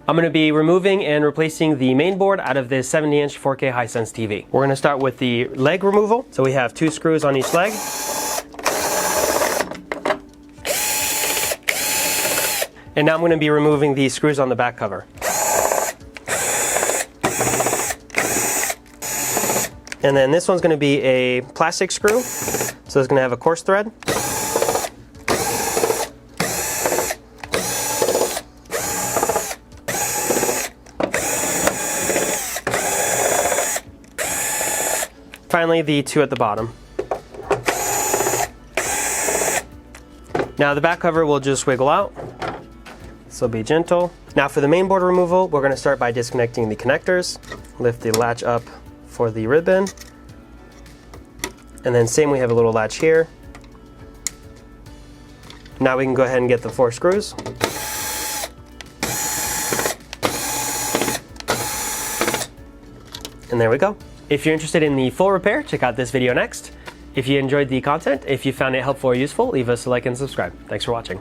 I'm going to be removing and replacing the main board out of this 70-inch 4K Hisense TV. We're going to start with the leg removal. So we have 2 screws on each leg. And now I'm going to be removing the screws on the back cover. And then this one's going to be a plastic screw. So it's going to have a coarse thread. Finally, the 2 at the bottom. Now the back cover will just wiggle out, so be gentle. Now for the mainboard removal, we're going to start by disconnecting the connectors. Lift the latch up for the ribbon. And then same, we have a little latch here. Now we can go ahead and get the 4 screws. And there we go. If you're interested in the full repair, check out this video next. If you enjoyed the content, if you found it helpful or useful, leave us a like and subscribe. Thanks for watching.